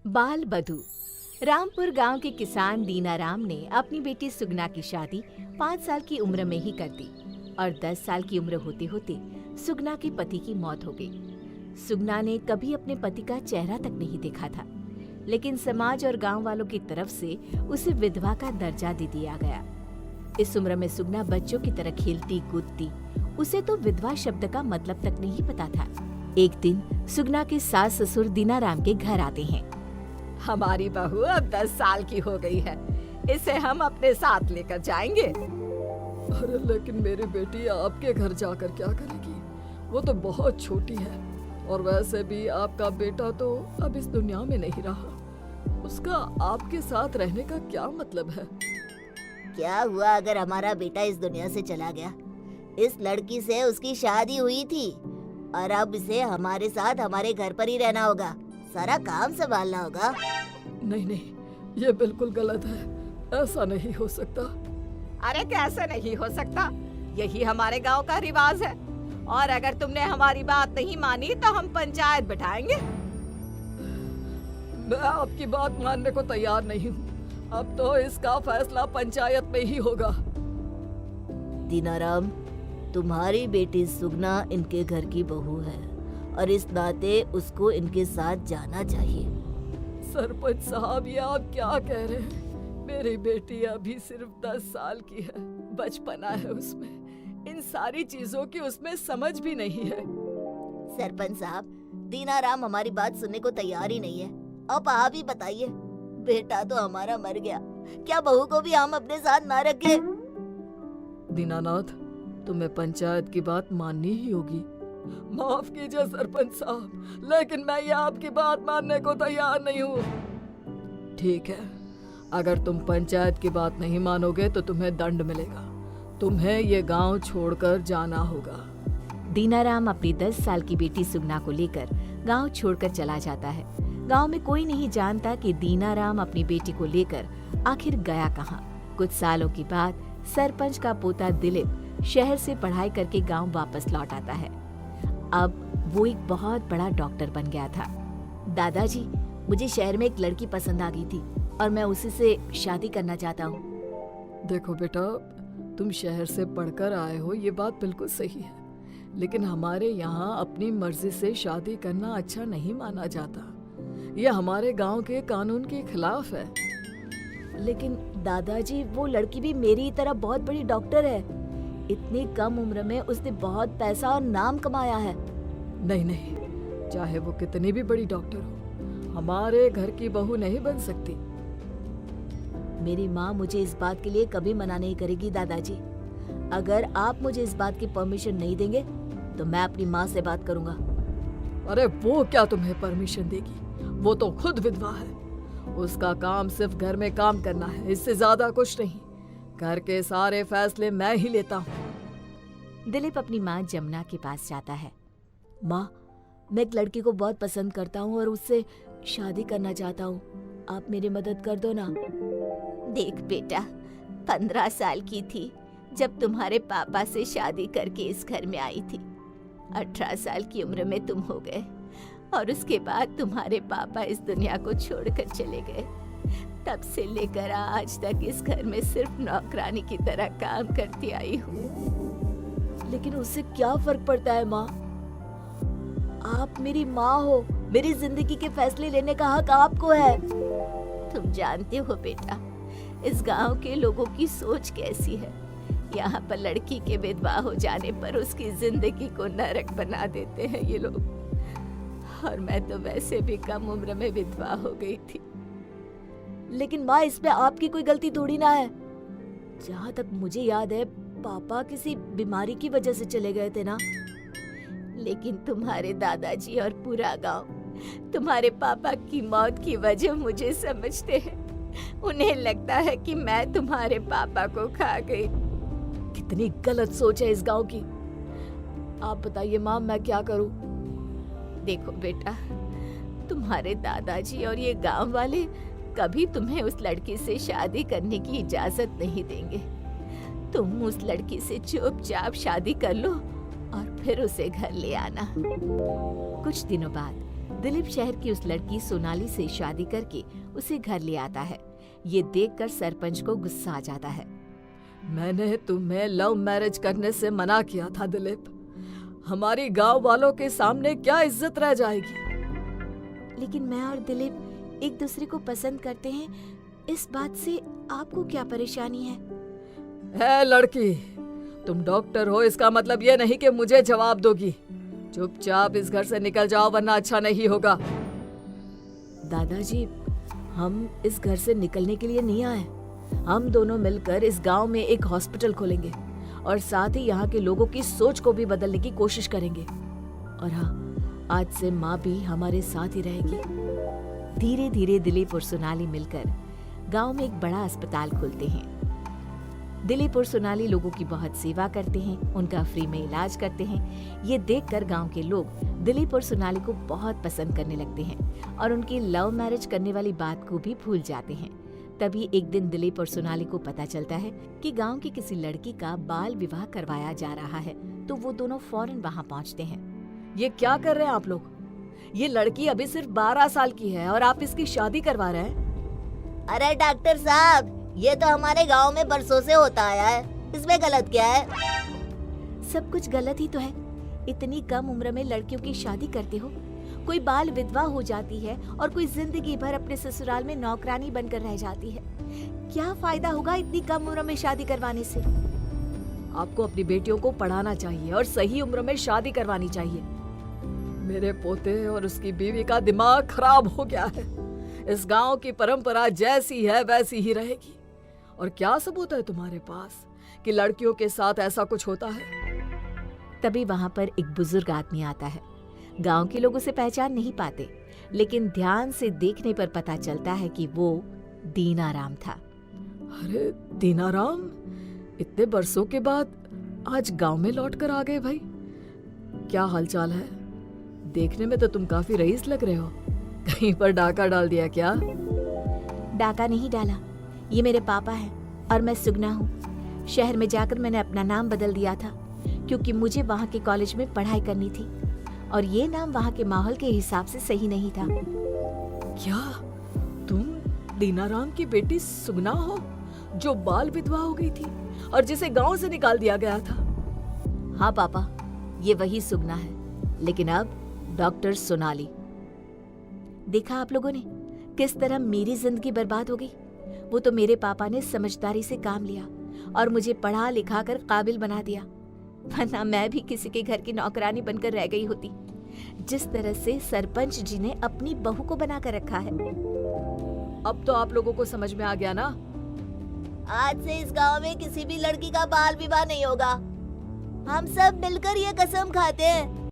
बाल बधू। रामपुर गांव के किसान दीनाराम ने अपनी बेटी सुगना की शादी 5 साल की उम्र में ही कर दी और 10 साल की उम्र होते होते सुगना के पति की मौत हो गई। सुगना ने कभी अपने पति का चेहरा तक नहीं देखा था, लेकिन समाज और गांव वालों की तरफ से उसे विधवा का दर्जा दे दिया गया। इस उम्र में सुगना बच्चों की तरह खेलती कूदती, उसे तो विधवा शब्द का मतलब तक नहीं पता था। एक दिन सुगना के सास ससुर दीनाराम के घर आते हैं। हमारी बहू अब 10 साल की हो गई है, इसे हम अपने साथ लेकर जाएंगे। अरे लेकिन मेरी बेटी आपके घर जाकर क्या करेगी? वो तो बहुत छोटी है और वैसे भी आपका बेटा तो अब इस दुनिया में नहीं रहा। उसका आपके साथ रहने का क्या मतलब है? क्या हुआ अगर हमारा बेटा इस दुनिया से चला गया? इस लड़की से उसकी शादी हुई थी और अब इसे हमारे साथ हमारे घर पर ही रहना होगा, सारा काम संभालना होगा। नहीं नहीं, ये बिल्कुल गलत है, ऐसा नहीं हो सकता। अरे कैसे नहीं हो सकता? यही हमारे गांव का रिवाज है और अगर तुमने हमारी बात नहीं मानी तो हम पंचायत बिठाएंगे। मैं आपकी बात मानने को तैयार नहीं हूँ। अब तो इसका फैसला पंचायत में ही होगा। दीनाराम, तुम्हारी बेटी सुगना इनके घर की बहू है और इस नाते उसको इनके साथ जाना चाहिए। सरपंच साहब, ये आप क्या कह रहे हैं? मेरी बेटी अभी सिर्फ 10 साल की है, बचपना है उसमें, इन सारी चीजों की उसमें समझ भी नहीं है। सरपंच साहब, दीनाराम हमारी बात सुनने को तैयार ही नहीं है। अब आप ही बताइए, बेटा तो हमारा मर गया, क्या बहू को भी हम अपने साथ ना रखें? दीनानाथ, तुम्हें पंचायत की बात माननी ही होगी। माफ कीजिए सरपंच साहब, लेकिन मैं ये आपकी बात मानने को तैयार नहीं हूँ। ठीक है, अगर तुम पंचायत की बात नहीं मानोगे तो तुम्हें दंड मिलेगा। तुम्हें ये गांव छोड़कर जाना होगा। दीनाराम अपनी 10 साल की बेटी सुगना को लेकर गांव छोड़कर चला जाता है। गांव में कोई नहीं जानता कि दीनाराम अपनी बेटी को लेकर आखिर गया कहाँ। कुछ सालों के बाद सरपंच का पोता दिलीप शहर से पढ़ाई करके गांव वापस लौट आता है। अब वो एक बहुत बड़ा डॉक्टर बन गया था। दादाजी, मुझे शहर में एक लड़की पसंद आ गई थी और मैं उसी से शादी करना चाहता हूँ। देखो बेटा, तुम शहर से पढ़कर आए हो, ये बात बिल्कुल सही है, लेकिन हमारे यहाँ अपनी मर्जी से शादी करना अच्छा नहीं माना जाता। ये हमारे गांव के कानून के खिलाफ है। लेकिन दादाजी, वो लड़की भी मेरी तरह बहुत बड़ी डॉक्टर है। इतनी कम उम्र में उसने बहुत पैसा और नाम कमाया है। नहीं नहीं, चाहे वो कितनी भी बड़ी डॉक्टर हो, हमारे घर की बहू नहीं बन सकती। मेरी माँ मुझे इस बात के लिए कभी मना नहीं करेगी दादाजी। अगर आप मुझे इस बात की परमिशन नहीं देंगे तो मैं अपनी माँ से बात करूँगा। अरे वो क्या तुम्हें परमिशन देगी? वो तो खुद विधवा है। उसका काम सिर्फ घर में काम करना है, इससे ज्यादा कुछ नहीं। घर के सारे फैसले मैं ही लेता हूँ। दिलीप अपनी माँ जमुना के पास जाता है। माँ, मैं एक लड़की को बहुत पसंद करता हूँ और उससे शादी करना चाहता हूँ, आप मेरी मदद कर दो ना। देख बेटा, 15 साल की थी जब तुम्हारे पापा से शादी करके इस घर में आई थी। 18 साल की उम्र में तुम हो गए और उसके बाद तुम्हारे पापा इस दुनिया को छोड़कर चले गए। तब से लेकर आज तक इस घर में सिर्फ नौकरानी की तरह काम करती आई हूँ। लेकिन उससे क्या फर्क पड़ता है माँ? आप मेरी माँ हो, मेरी जिंदगी के फैसले लेने का हक आपको है। तुम जानते हो बेटा, इस गांव के लोगों की सोच कैसी है। यहाँ पर लड़की के विधवा हो जाने पर उसकी जिंदगी को नरक बना देते हैं ये लोग। और मैं तो वैसे भी कम उम्र में विधवा हो गई थी। लेकिन माँ, इसमें आपकी कोई गलती थोड़ी ना है। जहाँ तक मुझे याद है, पापा किसी बीमारी की वजह से चले गए थे ना। लेकिन तुम्हारे दादाजी और पूरा गांव तुम्हारे पापा की मौत की वजह मुझे समझते हैं। उन्हें लगता है कि मैं तुम्हारे पापा को खा गई। कितनी गलत सोच है इस गांव की। आप बताइए माँ, मैं क्या करूँ? देखो बेटा, तुम्हारे दादाजी और ये गांव वाले कभी तुम्हें उस लड़की से शादी करने की इजाजत नहीं देंगे। तुम उस लड़की से चुपचाप शादी कर लो और फिर उसे घर ले आना। कुछ दिनों बाद दिलीप शहर की उस लड़की सोनाली से शादी करके उसे घर ले आता है। ये देखकर सरपंच को गुस्सा आ जाता है। मैंने तुम्हें लव मैरिज करने से मना किया था दिलीप। हमारी गांव वालों के सामने क्या इज्जत रह जाएगी। लेकिन मैं और दिलीप एक दूसरे को पसंद करते हैं, इस बात से आपको क्या परेशानी है? है लड़की, तुम डॉक्टर हो, इसका मतलब ये नहीं कि मुझे जवाब दोगी। चुपचाप इस घर से निकल जाओ वरना अच्छा नहीं होगा। दादाजी, हम इस घर से निकलने के लिए नहीं आए। हम दोनों मिलकर इस गांव में एक हॉस्पिटल खोलेंगे और साथ ही यहाँ के लोगों की सोच को भी बदलने की कोशिश करेंगे। और हाँ, आज से माँ भी हमारे साथ ही रहेगी। धीरे धीरे दिलीप और सोनाली मिलकर गांव में एक बड़ा अस्पताल खोलते हैं। दिलीप और सोनाली लोगों की बहुत सेवा करते हैं, उनका फ्री में इलाज करते हैं। ये देखकर गांव के लोग दिलीप और सोनाली को बहुत पसंद करने लगते हैं और उनकी लव मैरिज करने वाली बात को भी भूल जाते हैं। तभी एक दिन दिलीप और सोनाली को पता चलता है कि गांव की किसी लड़की का बाल विवाह करवाया जा रहा है, तो वो दोनों फौरन वहां पहुंचते हैं। ये क्या कर रहे हैं आप लोग? ये लड़की अभी सिर्फ 12 साल की है और आप इसकी शादी करवा रहे हैं। अरे डॉक्टर साहब, ये तो हमारे गांव में बरसों से होता आया है, इसमें गलत क्या है? सब कुछ गलत ही तो है। इतनी कम उम्र में लड़कियों की शादी करते हो, कोई बाल विधवा हो जाती है और कोई जिंदगी भर अपने ससुराल में नौकरानी बनकर रह जाती है। क्या फायदा होगा इतनी कम उम्र में शादी करवाने से? आपको अपनी बेटियों को पढ़ाना चाहिए और सही उम्र में शादी करवानी चाहिए। मेरे पोते और उसकी बीवी का दिमाग खराब हो गया है। इस गांव की परंपरा जैसी है वैसी ही रहेगी। और क्या सबूत है तुम्हारे पास कि लड़कियों के साथ ऐसा कुछ होता है? तभी वहां पर एक बुजुर्ग आदमी आता है। गांव के लोग उसे पहचान नहीं पाते, लेकिन ध्यान से देखने पर पता चलता है कि वो दीनाराम था। अरे दीनाराम, इतने बरसों के बाद आज गांव में लौट कर आ गए भाई। क्या हालचाल है? देखने में तो तुम काफी रईस लग रहे हो। कहीं पर डाका डाल दिया क्या? डाका नहीं डाला, ये मेरे पापा हैं और मैं सुगना हूँ। शहर में जाकर मैंने अपना नाम बदल दिया था क्योंकि मुझे वहाँ के कॉलेज में पढ़ाई करनी थी और ये नाम वहाँ के माहौल के हिसाब से सही नहीं था। क्या तुम दीनाराम की बेटी सुगना हो, जो बाल विधवा हो गई थी और जिसे गांव से निकाल दिया गया था? हाँ पापा, ये वही सुगना है, लेकिन अब डॉक्टर सोनाली। देखा आप लोगों ने किस तरह मेरी जिंदगी बर्बाद हो गई। वो तो मेरे पापा ने समझदारी से काम लिया और मुझे पढ़ा लिखा कर काबिल बना दिया, वरना मैं भी किसी के घर की नौकरानी बनकर रह गई होती, जिस तरह से सरपंच जी ने अपनी बहू को बना कर रखा है। अब तो आप लोगों को समझ में आ गया ना? आज से इस गांव में किसी भी लड़की का बाल विवाह नहीं होगा। हम सब मिलकर ये कसम खाते हैं।